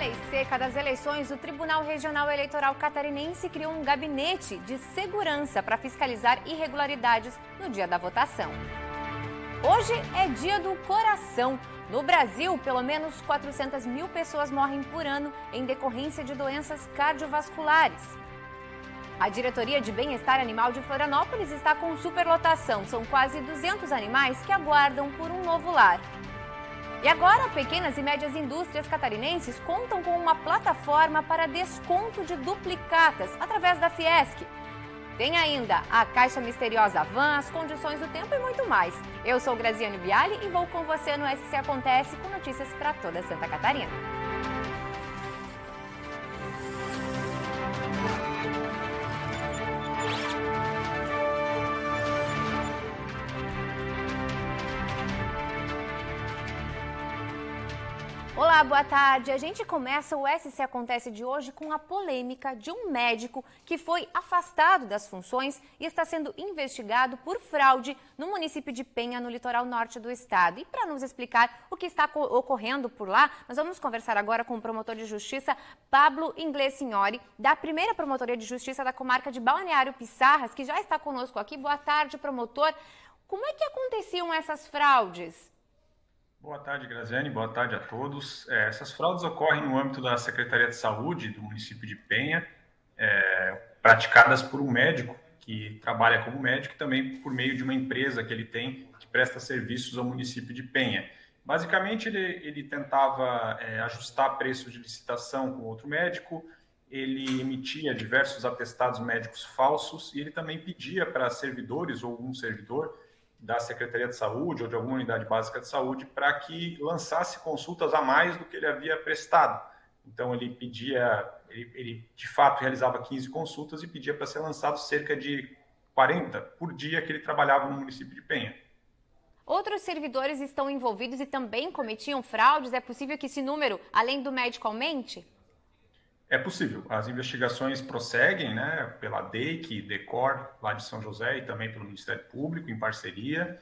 lei seca das eleições, o Tribunal Regional Eleitoral Catarinense criou um gabinete de segurança para fiscalizar irregularidades no dia da votação. Hoje é dia do coração. No Brasil, pelo menos 400 mil pessoas morrem por ano em decorrência de doenças cardiovasculares. A Diretoria de Bem-Estar Animal de Florianópolis está com superlotação. São quase 200 animais que aguardam por um novo lar. E agora, pequenas e médias indústrias catarinenses contam com uma plataforma para desconto de duplicatas através da Fiesc. Tem ainda a Caixa Misteriosa Van, as condições do tempo e muito mais. Eu sou Graziane Biali e vou com você no SC Acontece com notícias para toda Santa Catarina. Olá, boa tarde. A gente começa o SC Acontece de hoje com a polêmica de um médico que foi afastado das funções e está sendo investigado por fraude no município de Penha, no litoral norte do estado. E para nos explicar o que está ocorrendo por lá, nós vamos conversar agora com o promotor de justiça Pablo Inglês Signori, da primeira promotoria de justiça da comarca de Balneário Pissarras, que já está conosco aqui. Boa tarde, promotor. Como é que aconteciam essas fraudes? Boa tarde, Graziane. Boa tarde a todos. Essas fraudes ocorrem no âmbito da Secretaria de Saúde do município de Penha, praticadas por um médico que trabalha como médico e também por meio de uma empresa que ele tem que presta serviços ao município de Penha. Basicamente, ele tentava ajustar preço de licitação com outro médico, ele emitia diversos atestados médicos falsos e ele também pedia para servidores ou um servidor da Secretaria de Saúde ou de alguma unidade básica de saúde para que lançasse consultas a mais do que ele havia prestado. Então, ele de fato realizava 15 consultas e pedia para ser lançado cerca de 40 por dia que ele trabalhava no município de Penha. Outros servidores estão envolvidos e também cometiam fraudes? É possível que esse número, além do médico, aumente? É possível. As investigações prosseguem, né, pela DEIC, DECOR, lá de São José, e também pelo Ministério Público, em parceria.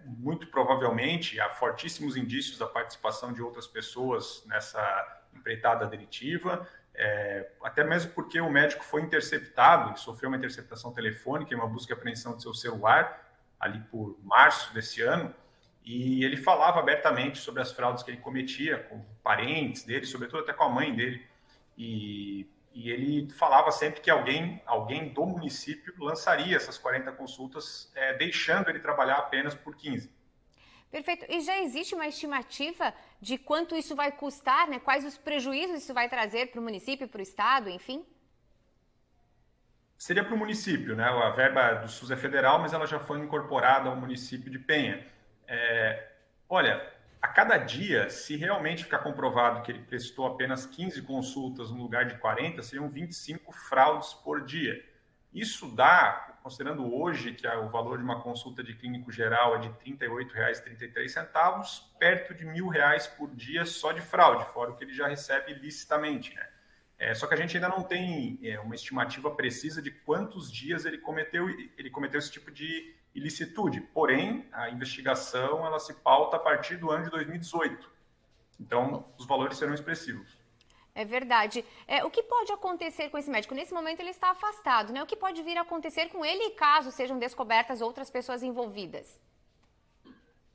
Muito provavelmente, há fortíssimos indícios da participação de outras pessoas nessa empreitada delitiva, até mesmo porque o médico foi interceptado, sofreu uma interceptação telefônica e uma busca e apreensão de seu celular, ali por março desse ano, e ele falava abertamente sobre as fraudes que ele cometia com parentes dele, sobretudo até com a mãe dele. E ele falava sempre que alguém do município lançaria essas 40 consultas, deixando ele trabalhar apenas por 15. Perfeito. E já existe uma estimativa de quanto isso vai custar, né? Quais os prejuízos isso vai trazer para o município, para o estado, enfim? Seria para o município, né? A verba do SUS é federal, mas ela já foi incorporada ao município de Penha. Olha, a cada dia, se realmente ficar comprovado que ele prestou apenas 15 consultas no lugar de 40, seriam 25 fraudes por dia. Isso dá, considerando hoje que o valor de uma consulta de clínico geral é de R$ 38,33, perto de R$ 1.000 por dia só de fraude, fora o que ele já recebe licitamente, né? Só que a gente ainda não tem uma estimativa precisa de quantos dias ele cometeu esse tipo de ilicitude. Porém, a investigação ela se pauta a partir do ano de 2018. Então, os valores serão expressivos. É verdade. O que pode acontecer com esse médico? Nesse momento ele está afastado, né? O que pode vir a acontecer com ele caso sejam descobertas outras pessoas envolvidas?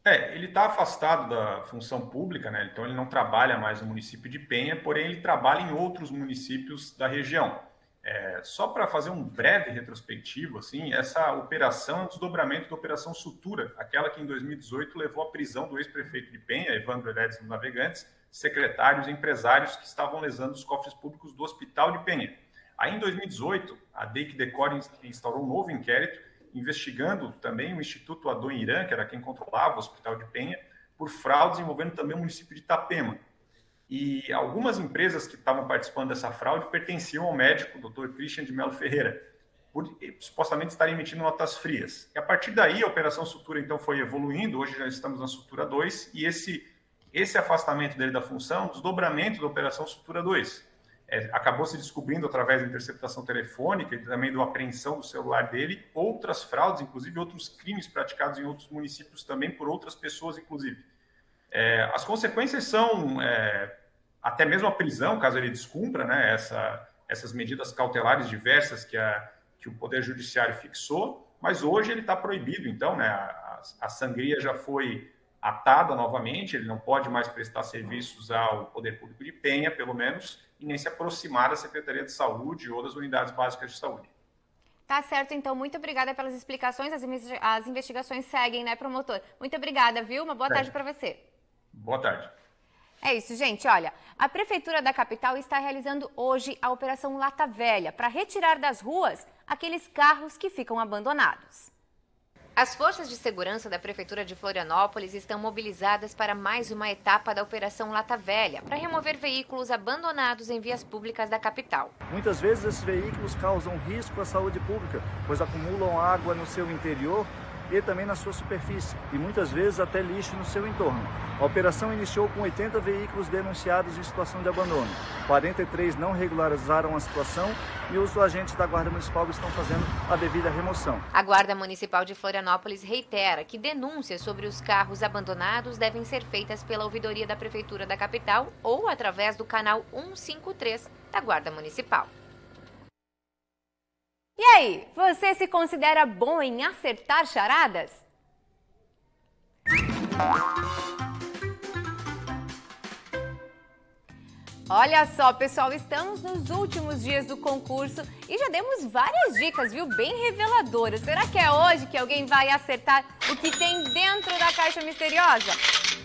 Ele está afastado da função pública, né? Então ele não trabalha mais no município de Penha, porém ele trabalha em outros municípios da região. Só para fazer um breve retrospectivo, assim, essa operação é um desdobramento da Operação Sutura, aquela que em 2018 levou à prisão do ex-prefeito de Penha, Evandro Heredes Navegantes, secretários e empresários que estavam lesando os cofres públicos do Hospital de Penha. Aí em 2018, a DEIC-DECOR instaurou um novo inquérito investigando também o Instituto Adoniran, que era quem controlava o Hospital de Penha, por fraudes envolvendo também o município de Itapema. E algumas empresas que estavam participando dessa fraude pertenciam ao médico, Dr. Christian de Melo Ferreira, por supostamente estarem emitindo notas frias. E a partir daí, a Operação Sutura, então, foi evoluindo, hoje já estamos na Sutura 2, e esse afastamento dele da função, desdobramento da Operação Sutura 2. Acabou se descobrindo, através da interceptação telefônica e também da apreensão do celular dele, outras fraudes, inclusive outros crimes praticados em outros municípios também, por outras pessoas, inclusive. As consequências são até mesmo a prisão, caso ele descumpra, né, essas medidas cautelares diversas que o Poder Judiciário fixou, mas hoje ele está proibido, então, né, a sangria já foi atada novamente, ele não pode mais prestar serviços ao Poder Público de Penha, pelo menos, e nem se aproximar da Secretaria de Saúde ou das unidades básicas de saúde. Tá certo, então. Muito obrigada pelas explicações. As investigações seguem, né, promotor? Muito obrigada, viu? Uma boa tarde para você. Boa tarde. É isso, gente. Olha, a Prefeitura da capital está realizando hoje a Operação Lata Velha para retirar das ruas aqueles carros que ficam abandonados. As forças de segurança da Prefeitura de Florianópolis estão mobilizadas para mais uma etapa da Operação Lata Velha, para remover veículos abandonados em vias públicas da capital. Muitas vezes esses veículos causam risco à saúde pública, pois acumulam água no seu interior e também na sua superfície, e muitas vezes até lixo no seu entorno. A operação iniciou com 80 veículos denunciados em situação de abandono. 43 não regularizaram a situação e os agentes da Guarda Municipal estão fazendo a devida remoção. A Guarda Municipal de Florianópolis reitera que denúncias sobre os carros abandonados devem ser feitas pela ouvidoria da Prefeitura da capital ou através do canal 153 da Guarda Municipal. E aí, você se considera bom em acertar charadas? Olha só, pessoal, estamos nos últimos dias do concurso e já demos várias dicas, viu? Bem reveladoras. Será que é hoje que alguém vai acertar o que tem dentro da caixa misteriosa?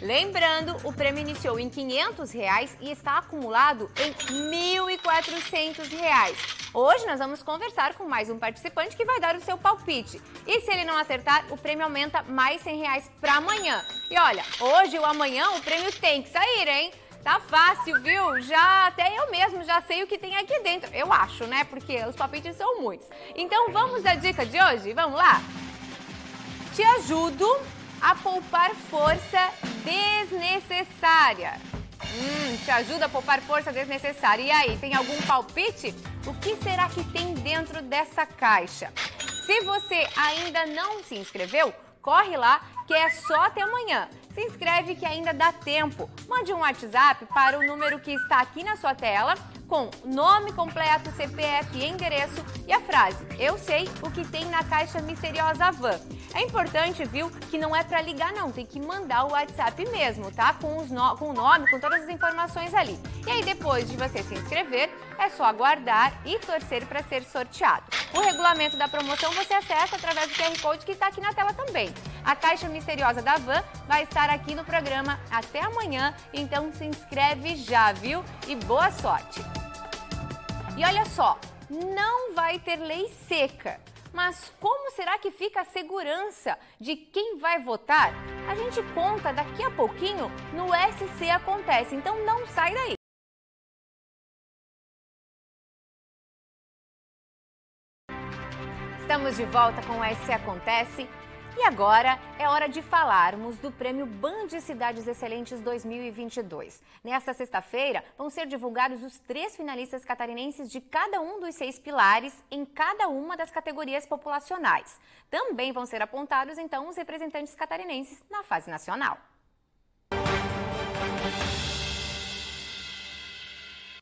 Lembrando, o prêmio iniciou em R$500 e está acumulado em R$1.400. Hoje nós vamos conversar com mais um participante que vai dar o seu palpite. E se ele não acertar, o prêmio aumenta mais R$100 para amanhã. E olha, hoje ou amanhã o prêmio tem que sair, hein? Tá fácil, viu? Até eu mesmo já sei o que tem aqui dentro. Eu acho, né? Porque os palpites são muitos. Então vamos à dica de hoje? Vamos lá? Te ajudo a poupar força desnecessária. Te ajuda a poupar força desnecessária. E aí, tem algum palpite? O que será que tem dentro dessa caixa? Se você ainda não se inscreveu, corre lá que é só até amanhã. Se inscreve que ainda dá tempo. Mande um WhatsApp para o número que está aqui na sua tela com nome completo, CPF e endereço e a frase "Eu sei o que tem na caixa misteriosa van". É importante, viu, que não é para ligar não, tem que mandar o WhatsApp mesmo, tá? Com o nome, com todas as informações ali. E aí depois de você se inscrever, é só aguardar e torcer para ser sorteado. O regulamento da promoção você acessa através do QR Code que está aqui na tela também. A caixa misteriosa da van vai estar aqui no programa até amanhã, então se inscreve já, viu? E boa sorte! E olha só, não vai ter lei seca. Mas como será que fica a segurança de quem vai votar? A gente conta daqui a pouquinho no SC Acontece, então não sai daí. Estamos de volta com o SC Acontece. E agora é hora de falarmos do Prêmio Band Cidades Excelentes 2022. Nesta sexta-feira vão ser divulgados os 3 finalistas catarinenses de cada um dos 6 pilares em cada uma das categorias populacionais. Também vão ser apontados, então, os representantes catarinenses na fase nacional.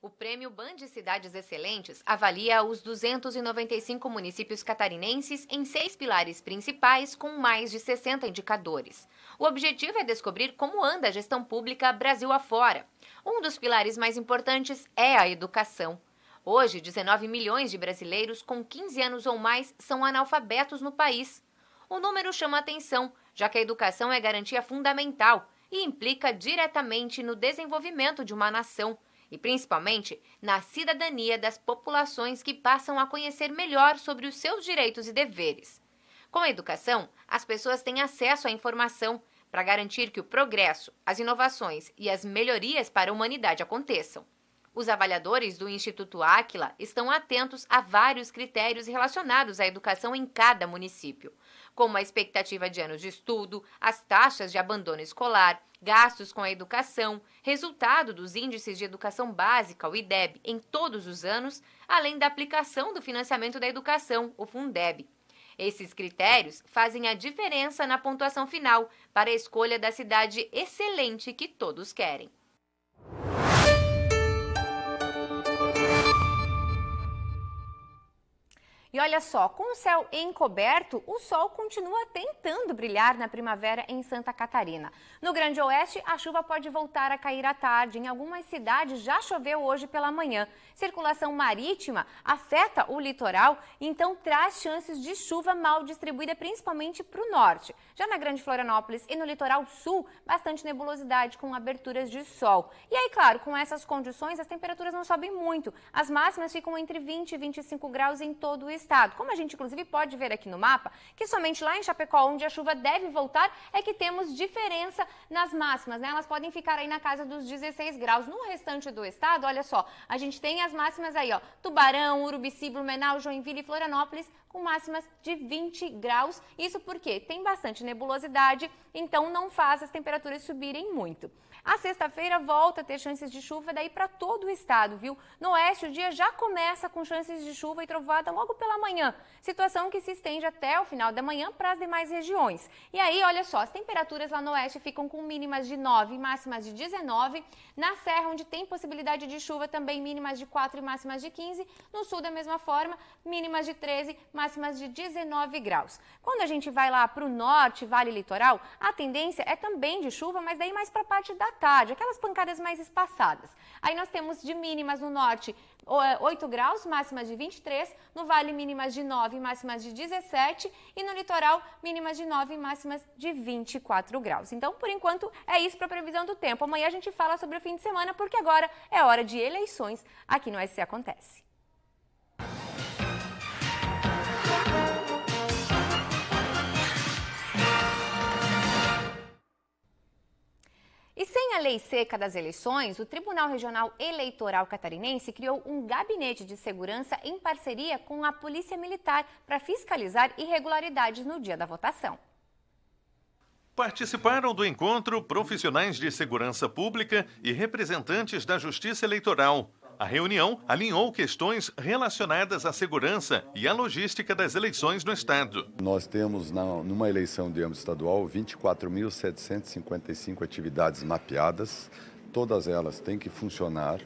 O Prêmio Band Cidades Excelentes avalia os 295 municípios catarinenses em 6 pilares principais com mais de 60 indicadores. O objetivo é descobrir como anda a gestão pública Brasil afora. Um dos pilares mais importantes é a educação. Hoje, 19 milhões de brasileiros com 15 anos ou mais são analfabetos no país. O número chama atenção, já que a educação é garantia fundamental e implica diretamente no desenvolvimento de uma nação, e principalmente na cidadania das populações que passam a conhecer melhor sobre os seus direitos e deveres. Com a educação, as pessoas têm acesso à informação para garantir que o progresso, as inovações e as melhorias para a humanidade aconteçam. Os avaliadores do Instituto Áquila estão atentos a vários critérios relacionados à educação em cada município, como a expectativa de anos de estudo, as taxas de abandono escolar, gastos com a educação, resultado dos índices de educação básica, o IDEB, em todos os anos, além da aplicação do financiamento da educação, o Fundeb. Esses critérios fazem a diferença na pontuação final para a escolha da cidade excelente que todos querem. E olha só, com o céu encoberto, o sol continua tentando brilhar na primavera em Santa Catarina. No Grande Oeste, a chuva pode voltar a cair à tarde. Em algumas cidades já choveu hoje pela manhã. Circulação marítima afeta o litoral, então traz chances de chuva mal distribuída, principalmente para o norte. Já na Grande Florianópolis e no litoral sul, bastante nebulosidade com aberturas de sol. E aí, claro, com essas condições, as temperaturas não sobem muito. As máximas ficam entre 20 e 25 graus em todo o estado. Como a gente, inclusive, pode ver aqui no mapa, que somente lá em Chapecó, onde a chuva deve voltar, é que temos diferença nas máximas, né? Elas podem ficar aí na casa dos 16 graus. No restante do estado, olha só, a gente tem as máximas aí, ó, Tubarão, Urubici, Blumenau, Joinville e Florianópolis, com máximas de 20 graus. Isso porque tem bastante nebulosidade, então não faz as temperaturas subirem muito. A sexta-feira volta a ter chances de chuva daí para todo o estado, viu? No oeste, o dia já começa com chances de chuva e trovoada logo pela manhã, situação que se estende até o final da manhã para as demais regiões. E aí, olha só, as temperaturas lá no oeste ficam com mínimas de 9 e máximas de 19. Na Serra, onde tem possibilidade de chuva, também mínimas de 4 e máximas de 15. No sul, da mesma forma, mínimas de 13, máximas de 19 graus. Quando a gente vai lá para o norte, Vale Litoral, a tendência é também de chuva, mas daí mais para a parte da tarde, aquelas pancadas mais espaçadas. Aí nós temos de mínimas no norte 8 graus, máximas de 23, no Vale mínimas de 9, máximas de 17 e no litoral mínimas de 9, máximas de 24 graus. Então, por enquanto, é isso para a previsão do tempo. Amanhã a gente fala sobre o fim de semana, porque agora é hora de eleições aqui no SC Acontece. E sem a lei seca das eleições, o Tribunal Regional Eleitoral Catarinense criou um gabinete de segurança em parceria com a Polícia Militar para fiscalizar irregularidades no dia da votação. Participaram do encontro profissionais de segurança pública e representantes da Justiça Eleitoral. A reunião alinhou questões relacionadas à segurança e à logística das eleições no Estado. Nós temos, numa eleição de âmbito estadual, 24.755 atividades mapeadas. Todas elas têm que funcionar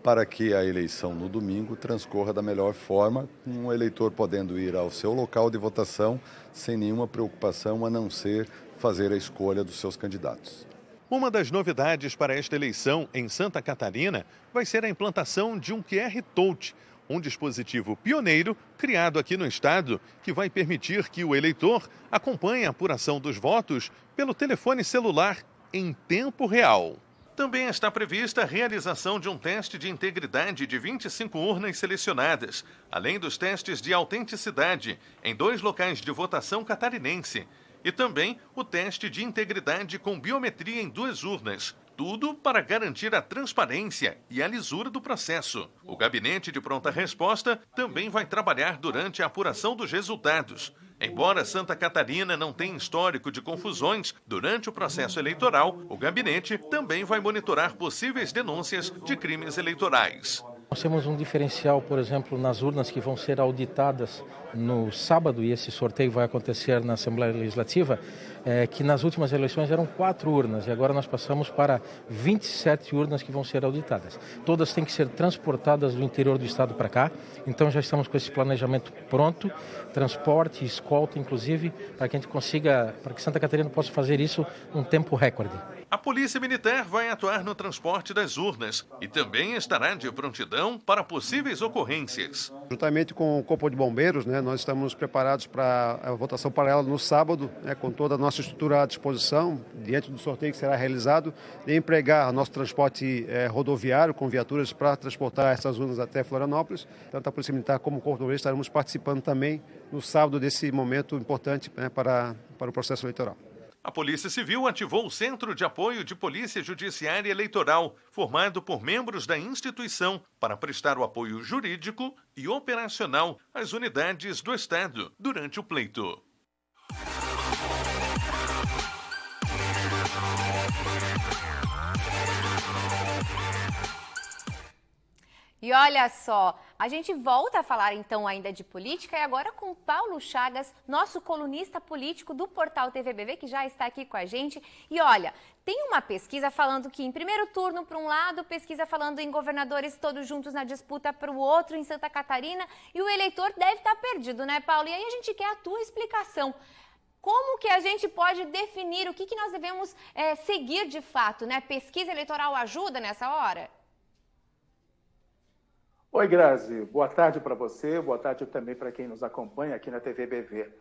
para que a eleição no domingo transcorra da melhor forma, com o eleitor podendo ir ao seu local de votação sem nenhuma preocupação, a não ser fazer a escolha dos seus candidatos. Uma das novidades para esta eleição em Santa Catarina vai ser a implantação de um QR Touch, um dispositivo pioneiro criado aqui no estado que vai permitir que o eleitor acompanhe a apuração dos votos pelo telefone celular em tempo real. Também está prevista a realização de um teste de integridade de 25 urnas selecionadas, além dos testes de autenticidade em 2 locais de votação catarinense. E também o teste de integridade com biometria em 2 urnas. Tudo para garantir a transparência e a lisura do processo. O Gabinete de Pronta Resposta também vai trabalhar durante a apuração dos resultados. Embora Santa Catarina não tenha histórico de confusões durante o processo eleitoral, o gabinete também vai monitorar possíveis denúncias de crimes eleitorais. Nós temos um diferencial, por exemplo, nas urnas que vão ser auditadas no sábado, e esse sorteio vai acontecer na Assembleia Legislativa, que nas últimas eleições eram 4 urnas e agora nós passamos para 27 urnas que vão ser auditadas. Todas têm que ser transportadas do interior do estado para cá, então já estamos com esse planejamento pronto, transporte, escolta, inclusive, para que a gente consiga, para que Santa Catarina possa fazer isso num tempo recorde. A Polícia Militar vai atuar no transporte das urnas e também estará de prontidão para possíveis ocorrências. Juntamente com o Corpo de Bombeiros, nós estamos preparados para a votação paralela no sábado, com toda a nossa estrutura à disposição, diante do sorteio que será realizado, e empregar nosso transporte rodoviário com viaturas para transportar essas urnas até Florianópolis. Tanto a Polícia Militar como o Corpo de Bombeiros estaremos participando também no sábado desse momento importante para o processo eleitoral. A Polícia Civil ativou o Centro de Apoio de Polícia Judiciária Eleitoral, formado por membros da instituição, para prestar o apoio jurídico e operacional às unidades do Estado durante o pleito. E olha só, a gente volta a falar então ainda de política e agora com Paulo Chagas, nosso colunista político do portal TVBV, que já está aqui com a gente. E olha, tem uma pesquisa falando que em primeiro turno para um lado, pesquisa falando em governadores todos juntos na disputa para o outro em Santa Catarina, e o eleitor deve estar perdido, né, Paulo? E aí a gente quer a tua explicação. Como que a gente pode definir o que nós devemos seguir de fato, né? Pesquisa eleitoral ajuda nessa hora? Oi, Grazi. Boa tarde para você, boa tarde também para quem nos acompanha aqui na TV BV.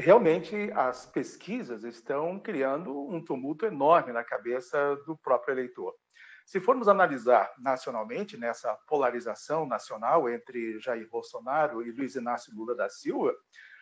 Realmente, as pesquisas estão criando um tumulto enorme na cabeça do próprio eleitor. Se formos analisar nacionalmente, nessa polarização nacional entre Jair Bolsonaro e Luiz Inácio Lula da Silva,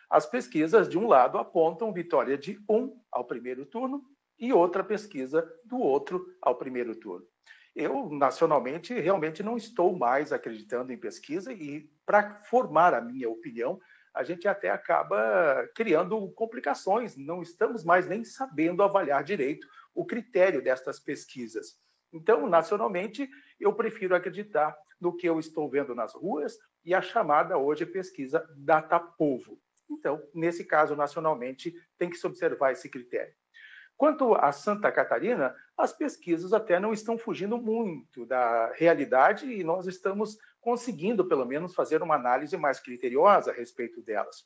as pesquisas, de um lado, apontam vitória de um ao primeiro turno e outra pesquisa do outro ao primeiro turno. Eu, nacionalmente, realmente não estou mais acreditando em pesquisa e, para formar a minha opinião, a gente até acaba criando complicações. Não estamos mais nem sabendo avaliar direito o critério destas pesquisas. Então, nacionalmente, eu prefiro acreditar no que eu estou vendo nas ruas e a chamada hoje pesquisa Datapovo. Então, nesse caso, nacionalmente, tem que se observar esse critério. Quanto a Santa Catarina, as pesquisas até não estão fugindo muito da realidade e nós estamos conseguindo, pelo menos, fazer uma análise mais criteriosa a respeito delas.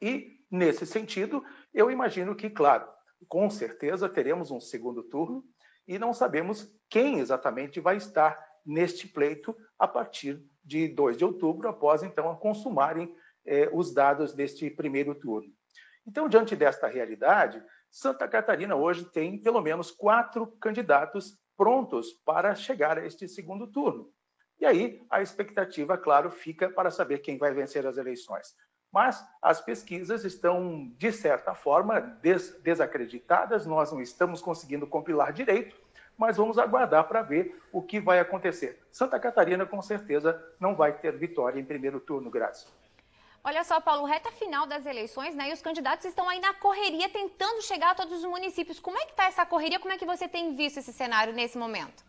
E, nesse sentido, eu imagino que, claro, com certeza teremos um segundo turno e não sabemos quem exatamente vai estar neste pleito a partir de 2 de outubro, após, então, consumarem os dados deste primeiro turno. Então, diante desta realidade, Santa Catarina hoje tem pelo menos 4 candidatos prontos para chegar a este segundo turno. E aí a expectativa, claro, fica para saber quem vai vencer as eleições. Mas as pesquisas estão, de certa forma, desacreditadas, nós não estamos conseguindo compilar direito, mas vamos aguardar para ver o que vai acontecer. Santa Catarina, com certeza, não vai ter vitória em primeiro turno, Grazi. Olha só, Paulo, reta final das eleições, né? E os candidatos estão aí na correria, tentando chegar a todos os municípios. Como é que está essa correria? Como é que você tem visto esse cenário nesse momento?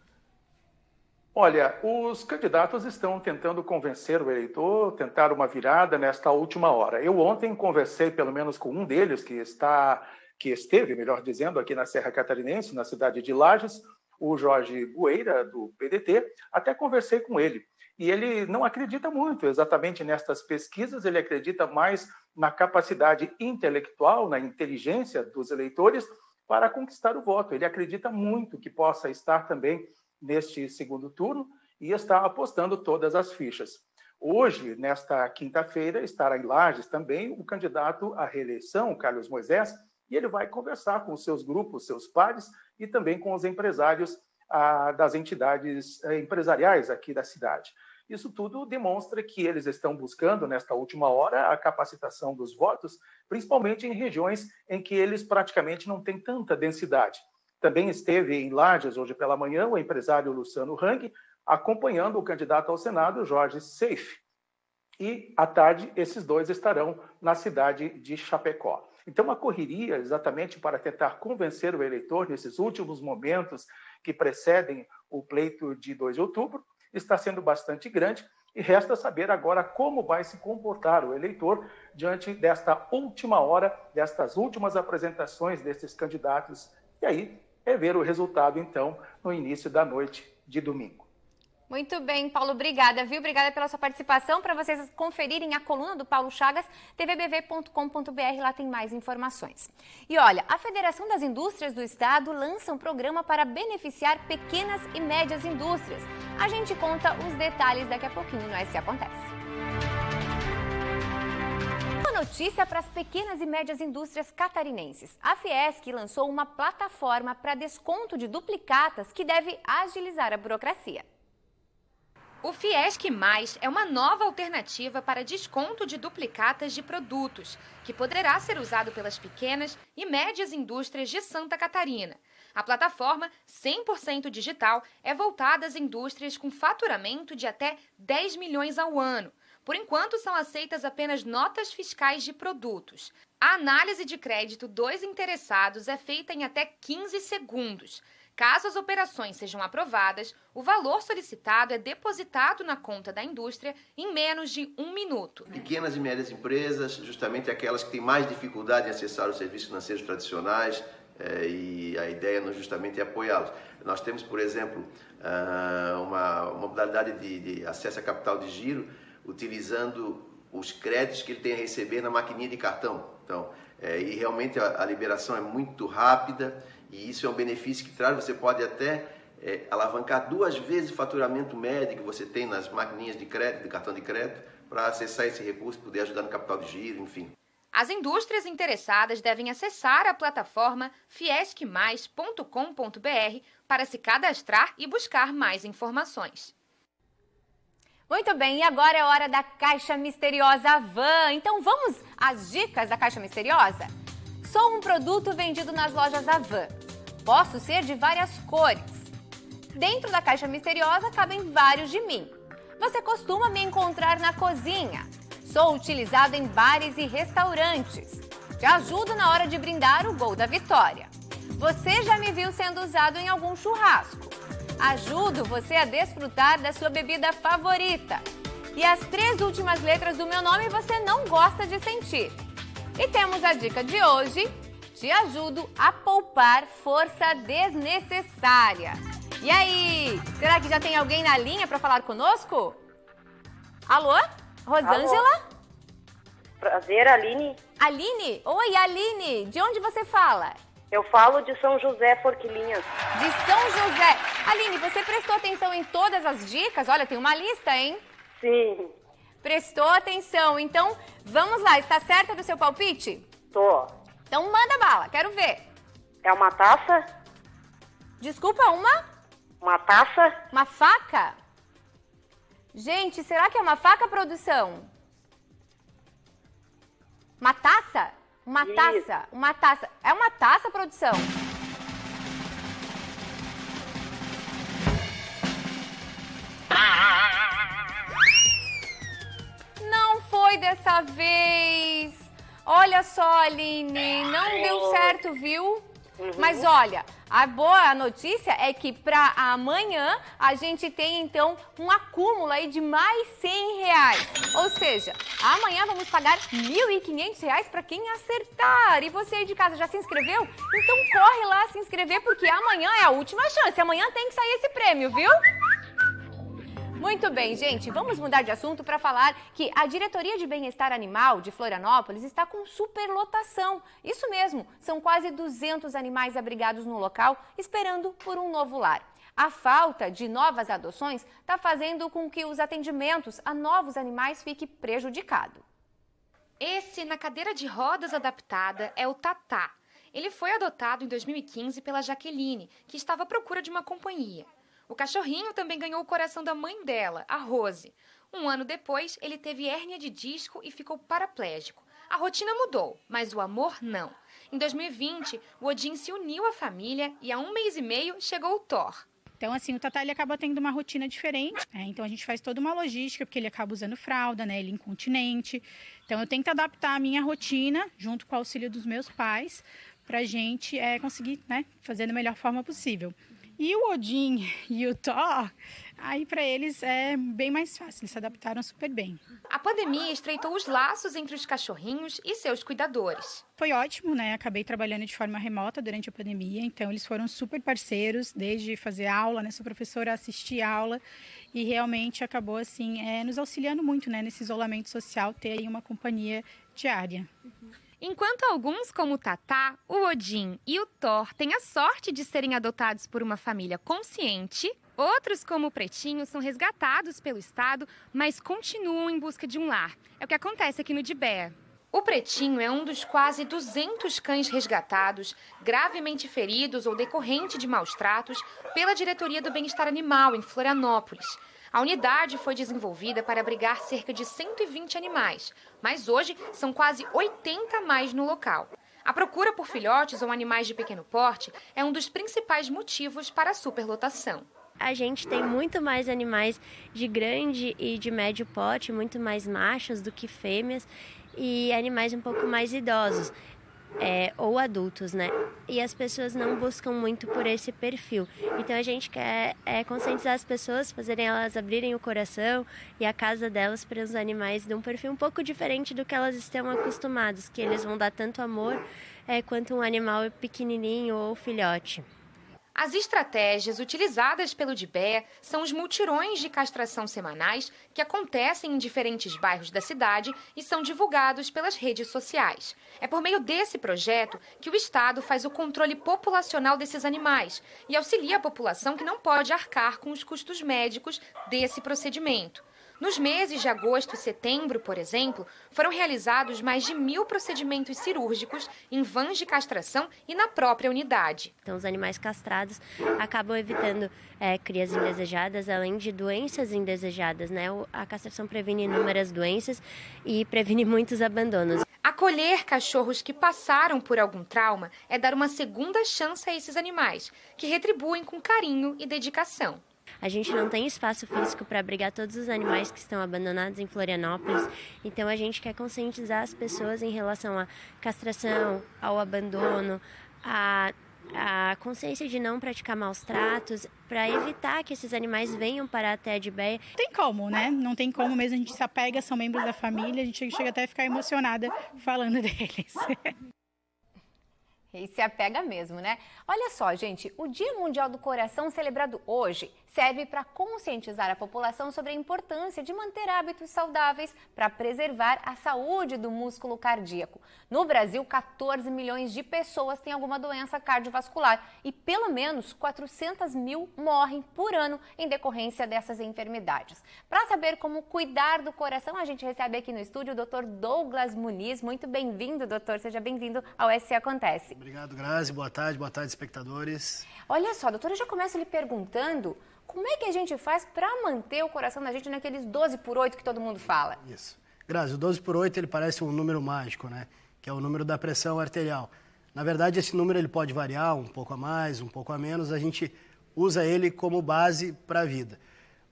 Olha, os candidatos estão tentando convencer o eleitor, tentar uma virada nesta última hora. Eu ontem conversei, pelo menos, com um deles, que esteve, melhor dizendo, aqui na Serra Catarinense, na cidade de Lages, o Jorge Bueira, do PDT. Até conversei com ele. E ele não acredita muito exatamente nestas pesquisas, ele acredita mais na capacidade intelectual, na inteligência dos eleitores para conquistar o voto. Ele acredita muito que possa estar também neste segundo turno e está apostando todas as fichas. Hoje, nesta quinta-feira, estará em Lages também o candidato à reeleição, Carlos Moisés, e ele vai conversar com os seus grupos, seus pares e também com os empresários das entidades empresariais aqui da cidade. Isso tudo demonstra que eles estão buscando, nesta última hora, a capacitação dos votos, principalmente em regiões em que eles praticamente não têm tanta densidade. Também esteve em Lages, hoje pela manhã, o empresário Luciano Hang, acompanhando o candidato ao Senado, Jorge Seife. E, à tarde, esses dois estarão na cidade de Chapecó. Então, a correria, exatamente para tentar convencer o eleitor nesses últimos momentos que precedem o pleito de 2 de outubro, está sendo bastante grande e resta saber agora como vai se comportar o eleitor diante desta última hora, destas últimas apresentações desses candidatos. E aí é ver o resultado, então, no início da noite de domingo. Muito bem, Paulo, obrigada, viu? Obrigada pela sua participação. Para vocês conferirem a coluna do Paulo Chagas, tvbv.com.br, lá tem mais informações. E olha, a Federação das Indústrias do Estado lança um programa para beneficiar pequenas e médias indústrias. A gente conta os detalhes daqui a pouquinho no SC Acontece. Uma notícia para as pequenas e médias indústrias catarinenses. A Fiesc lançou uma plataforma para desconto de duplicatas que deve agilizar a burocracia. O Fiesc Mais é uma nova alternativa para desconto de duplicatas de produtos, que poderá ser usado pelas pequenas e médias indústrias de Santa Catarina. A plataforma 100% digital é voltada às indústrias com faturamento de até 10 milhões ao ano. Por enquanto, são aceitas apenas notas fiscais de produtos. A análise de crédito dos interessados é feita em até 15 segundos. Caso as operações sejam aprovadas, o valor solicitado é depositado na conta da indústria em menos de 1 minuto. Pequenas e médias empresas, justamente aquelas que têm mais dificuldade em acessar os serviços financeiros tradicionais, e a ideia justamente é apoiá-los. Nós temos, por exemplo, uma modalidade de acesso a capital de giro, utilizando os créditos que ele tem a receber na maquininha de cartão. Então, e realmente a liberação é muito rápida, e isso é um benefício que traz. Você pode até alavancar 2 vezes o faturamento médio que você tem nas maquininhas de crédito, de cartão de crédito, para acessar esse recurso, poder ajudar no capital de giro, enfim. As indústrias interessadas devem acessar a plataforma fiescmais.com.br para se cadastrar e buscar mais informações. Muito bem, e agora é hora da Caixa Misteriosa Van. Então vamos às dicas da Caixa Misteriosa? Sou um produto vendido nas lojas Van. Posso ser de várias cores. Dentro da Caixa Misteriosa cabem vários de mim. Você costuma me encontrar na cozinha. Sou utilizado em bares e restaurantes. Te ajudo na hora de brindar o gol da vitória. Você já me viu sendo usado em algum churrasco. Ajudo você a desfrutar da sua bebida favorita. E as 3 últimas letras do meu nome você não gosta de sentir. E temos a dica de hoje. Te ajudo a poupar força desnecessária. E aí, será que já tem alguém na linha para falar conosco? Alô? Rosângela? Alô. Prazer, Aline. Aline? Oi, Aline. De onde você fala? Eu falo de São José, Forquilinhas. De São José. Aline, você prestou atenção em todas as dicas? Olha, tem uma lista, hein? Sim. Prestou atenção. Então, vamos lá. Está certa do seu palpite? Tô. Então, manda bala. Quero ver. É uma taça? Desculpa, uma? Uma taça? Uma faca? Gente, será que é uma faca, produção? Uma taça? Uma taça? Uma taça. É uma taça, produção? Não foi dessa vez. Olha só, Aline, não deu certo, viu? Mas olha, a boa notícia é que para amanhã a gente tem então um acúmulo aí de mais R$100. Ou seja, amanhã vamos pagar R$1.500 para quem acertar. E você aí de casa já se inscreveu? Então corre lá se inscrever porque amanhã é a última chance. Amanhã tem que sair esse prêmio, viu? Muito bem, gente, vamos mudar de assunto para falar que a Diretoria de Bem-Estar Animal de Florianópolis está com superlotação. Isso mesmo, são quase 200 animais abrigados no local, esperando por um novo lar. A falta de novas adoções está fazendo com que os atendimentos a novos animais fiquem prejudicados. Esse, na cadeira de rodas adaptada, é o Tatá. Ele foi adotado em 2015 pela Jaqueline, que estava à procura de uma companhia. O cachorrinho também ganhou o coração da mãe dela, a Rose. Um ano depois, ele teve hérnia de disco e ficou paraplégico. A rotina mudou, mas o amor não. Em 2020, o Odin se uniu à família e há 1 mês e meio chegou o Thor. Então, assim, o Tatá ele acaba tendo uma rotina diferente, né? Então, a gente faz toda uma logística, porque ele acaba usando fralda, né? Ele é incontinente. Então, eu tento adaptar a minha rotina, junto com o auxílio dos meus pais, para a gente conseguir, né, fazer da melhor forma possível. E o Odin e o Thor, aí para eles é bem mais fácil, eles se adaptaram super bem. A pandemia estreitou os laços entre os cachorrinhos e seus cuidadores. Foi ótimo, né? Acabei trabalhando de forma remota durante a pandemia, então eles foram super parceiros, desde fazer aula, né? Sou professora, assistir aula, e realmente acabou, assim, nos auxiliando muito, né? Nesse isolamento social, ter aí uma companhia diária. Enquanto alguns, como o Tatá, o Odin e o Thor, têm a sorte de serem adotados por uma família consciente, outros, como o Pretinho, são resgatados pelo Estado, mas continuam em busca de um lar. É o que acontece aqui no Dibé. O Pretinho é um dos quase 200 cães resgatados, gravemente feridos ou decorrente de maus tratos, pela Diretoria do Bem-Estar Animal, em Florianópolis. A unidade foi desenvolvida para abrigar cerca de 120 animais, mas hoje são quase 80 mais no local. A procura por filhotes ou animais de pequeno porte é um dos principais motivos para a superlotação. A gente tem muito mais animais de grande e de médio porte, muito mais machos do que fêmeas e animais um pouco mais idosos. ou adultos, né? E as pessoas não buscam muito por esse perfil. Então a gente quer conscientizar as pessoas, fazerem elas abrirem o coração e a casa delas para os animais de um perfil um pouco diferente do que elas estão acostumadas, que eles vão dar tanto amor quanto um animal pequenininho ou filhote. As estratégias utilizadas pelo DIBEA são os multirões de castração semanais que acontecem em diferentes bairros da cidade e são divulgados pelas redes sociais. É por meio desse projeto que o Estado faz o controle populacional desses animais e auxilia a população que não pode arcar com os custos médicos desse procedimento. Nos meses de agosto e setembro, por exemplo, foram realizados mais de 1.000 procedimentos cirúrgicos em vans de castração e na própria unidade. Então, os animais castrados acabam evitando crias indesejadas, além de doenças indesejadas, né? A castração previne inúmeras doenças e previne muitos abandonos. Acolher cachorros que passaram por algum trauma é dar uma segunda chance a esses animais, que retribuem com carinho e dedicação. A gente não tem espaço físico para abrigar todos os animais que estão abandonados em Florianópolis, então a gente quer conscientizar as pessoas em relação à castração, ao abandono, a consciência de não praticar maus tratos, para evitar que esses animais venham parar até a DIBEA. Não tem como, né? Não tem como mesmo, a gente se apega, são membros da família, a gente chega até a ficar emocionada falando deles. E se apega mesmo, né? Olha só, gente, o Dia Mundial do Coração, celebrado hoje, serve para conscientizar a população sobre a importância de manter hábitos saudáveis para preservar a saúde do músculo cardíaco. No Brasil, 14 milhões de pessoas têm alguma doença cardiovascular e pelo menos 400 mil morrem por ano em decorrência dessas enfermidades. Para saber como cuidar do coração, a gente recebe aqui no estúdio o Dr. Douglas Muniz. Muito bem-vindo, doutor. Seja bem-vindo ao SC Acontece. Obrigado, Grazi. Boa tarde, espectadores. Olha só, doutor, eu já começo lhe perguntando como é que a gente faz para manter o coração da gente naqueles 12/8 que todo mundo fala? Isso. Grazi, o 12/8 ele parece um número mágico, né? Que é o número da pressão arterial. Na verdade, esse número ele pode variar um pouco a mais, um pouco a menos. A gente usa ele como base para a vida.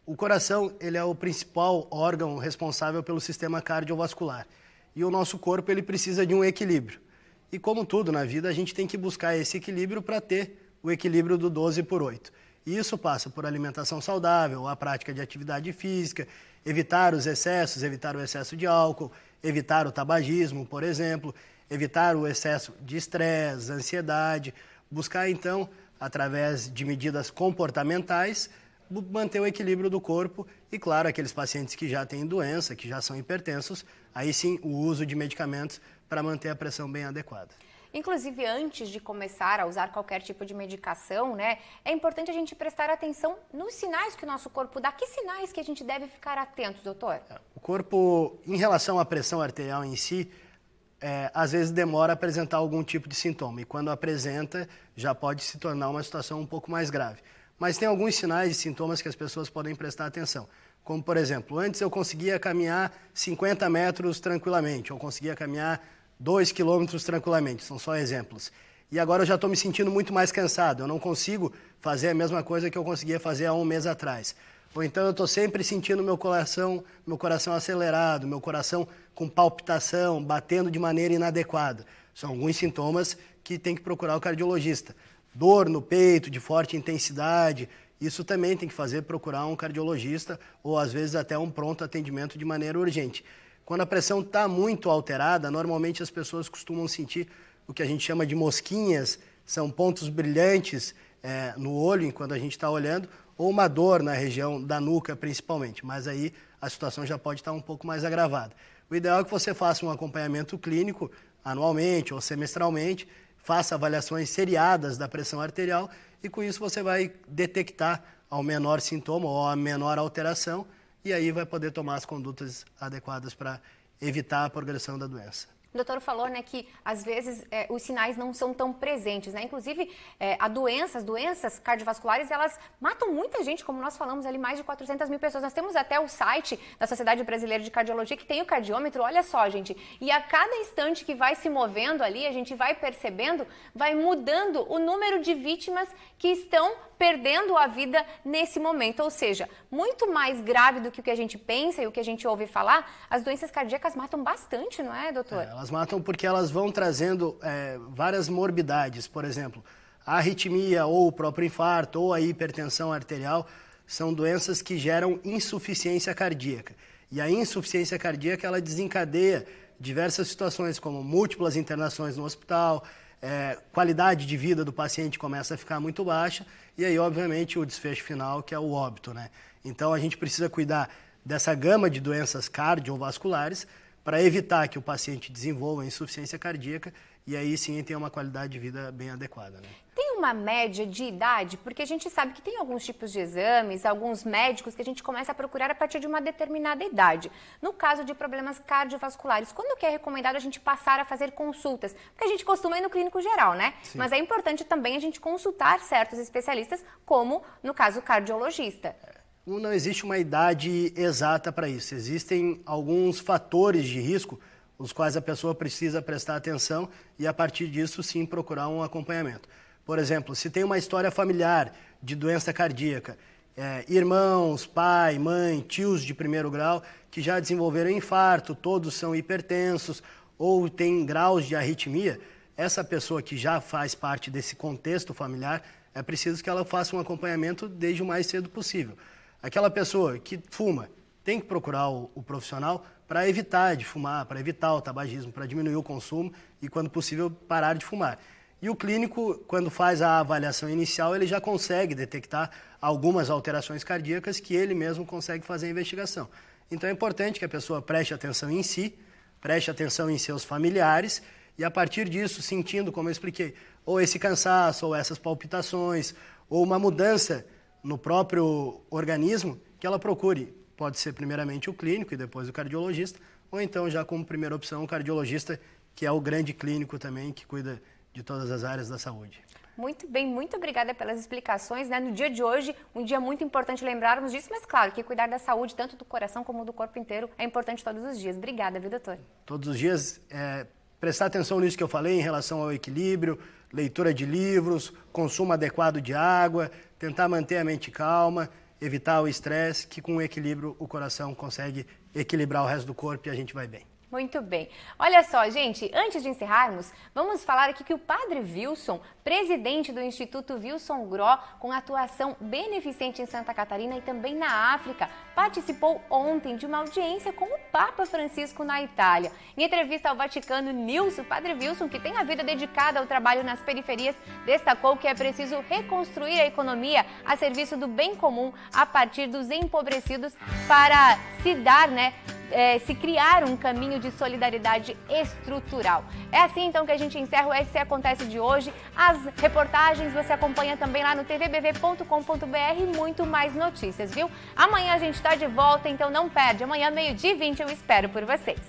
O coração ele é o principal órgão responsável pelo sistema cardiovascular. E o nosso corpo ele precisa de um equilíbrio. E como tudo na vida, a gente tem que buscar esse equilíbrio para ter o equilíbrio do 12/8. E isso passa por alimentação saudável, a prática de atividade física, evitar os excessos, evitar o excesso de álcool, evitar o tabagismo, por exemplo, evitar o excesso de estresse, ansiedade, buscar então, através de medidas comportamentais, manter o equilíbrio do corpo e, claro, aqueles pacientes que já têm doença, que já são hipertensos, aí sim o uso de medicamentos para manter a pressão bem adequada. Inclusive, antes de começar a usar qualquer tipo de medicação, né, é importante a gente prestar atenção nos sinais que o nosso corpo dá. Que sinais que a gente deve ficar atentos, doutor? O corpo, em relação à pressão arterial em si, às vezes demora a apresentar algum tipo de sintoma. E quando apresenta, já pode se tornar uma situação um pouco mais grave. Mas tem alguns sinais e sintomas que as pessoas podem prestar atenção. Como, por exemplo, antes eu conseguia caminhar 50 metros tranquilamente, ou conseguia caminhar 2 quilômetros tranquilamente, são só exemplos. E agora eu já estou me sentindo muito mais cansado, eu não consigo fazer a mesma coisa que eu conseguia fazer há um mês atrás. Ou então eu estou sempre sentindo meu coração acelerado, meu coração com palpitação, batendo de maneira inadequada. São alguns sintomas que tem que procurar o cardiologista. Dor no peito de forte intensidade, isso também tem que procurar um cardiologista ou às vezes até um pronto atendimento de maneira urgente. Quando a pressão está muito alterada, normalmente as pessoas costumam sentir o que a gente chama de mosquinhas, são pontos brilhantes no olho enquanto a gente está olhando, ou uma dor na região da nuca principalmente, mas aí a situação já pode estar um pouco mais agravada. O ideal é que você faça um acompanhamento clínico anualmente ou semestralmente, faça avaliações seriadas da pressão arterial e com isso você vai detectar ao menor sintoma ou a menor alteração e aí vai poder tomar as condutas adequadas para evitar a progressão da doença. O doutor falou, né, que às vezes os sinais não são tão presentes, né? Inclusive, as doenças cardiovasculares, elas matam muita gente, como nós falamos ali, mais de 400 mil pessoas. Nós temos até o site da Sociedade Brasileira de Cardiologia que tem o cardiômetro, olha só, gente. E a cada instante que vai se movendo ali, a gente vai percebendo, vai mudando o número de vítimas que estão perdendo a vida nesse momento. Ou seja, muito mais grave do que o que a gente pensa e o que a gente ouve falar, as doenças cardíacas matam bastante, não é, doutor? Elas Elas matam porque elas vão trazendo várias morbidades. Por exemplo, a arritmia ou o próprio infarto ou a hipertensão arterial são doenças que geram insuficiência cardíaca. E a insuficiência cardíaca ela desencadeia diversas situações, como múltiplas internações no hospital, qualidade de vida do paciente começa a ficar muito baixa e aí, obviamente, o desfecho final, que é o óbito, né? Então, a gente precisa cuidar dessa gama de doenças cardiovasculares para evitar que o paciente desenvolva insuficiência cardíaca e aí sim tenha uma qualidade de vida bem adequada, né? Tem uma média de idade? Porque a gente sabe que tem alguns tipos de exames, alguns médicos que a gente começa a procurar a partir de uma determinada idade. No caso de problemas cardiovasculares, quando que é recomendado a gente passar a fazer consultas? Porque a gente costuma ir no clínico geral, né? Sim. Mas é importante também a gente consultar certos especialistas, como no caso o cardiologista. Não existe uma idade exata para isso. Existem alguns fatores de risco os quais a pessoa precisa prestar atenção e, a partir disso, sim, procurar um acompanhamento. Por exemplo, se tem uma história familiar de doença cardíaca, irmãos, pai, mãe, tios de primeiro grau que já desenvolveram infarto, todos são hipertensos ou têm graus de arritmia, essa pessoa que já faz parte desse contexto familiar, é preciso que ela faça um acompanhamento desde o mais cedo possível. Aquela pessoa que fuma tem que procurar o profissional para evitar de fumar, para evitar o tabagismo, para diminuir o consumo e, quando possível, parar de fumar. E o clínico, quando faz a avaliação inicial, ele já consegue detectar algumas alterações cardíacas que ele mesmo consegue fazer a investigação. Então é importante que a pessoa preste atenção em si, preste atenção em seus familiares e, a partir disso, sentindo, como eu expliquei, ou esse cansaço, ou essas palpitações, ou uma mudança no próprio organismo, que ela procure. Pode ser primeiramente o clínico e depois o cardiologista, ou então já como primeira opção o cardiologista, que é o grande clínico também, que cuida de todas as áreas da saúde. Muito bem, muito obrigada pelas explicações, né? No dia de hoje, um dia muito importante lembrarmos disso, mas claro que cuidar da saúde, tanto do coração como do corpo inteiro, é importante todos os dias. Obrigada, viu, doutor? Todos os dias, prestar atenção nisso que eu falei em relação ao equilíbrio, leitura de livros, consumo adequado de água, tentar manter a mente calma, evitar o estresse, que com o equilíbrio o coração consegue equilibrar o resto do corpo e a gente vai bem. Muito bem. Olha só, gente, antes de encerrarmos, vamos falar aqui que o Padre Wilson, presidente do Instituto Wilson Groh, com atuação beneficente em Santa Catarina e também na África, participou ontem de uma audiência com o Papa Francisco na Itália. Em entrevista ao Vaticano News, o Padre Wilson, que tem a vida dedicada ao trabalho nas periferias, destacou que é preciso reconstruir a economia a serviço do bem comum a partir dos empobrecidos para se dar, se criar um caminho de solidariedade estrutural. É assim então que a gente encerra o SC Acontece de hoje. As reportagens você acompanha também lá no tvbv.com.br e muito mais notícias, viu? Amanhã a gente está de volta, então não perde. Amanhã, 12h20, eu espero por vocês.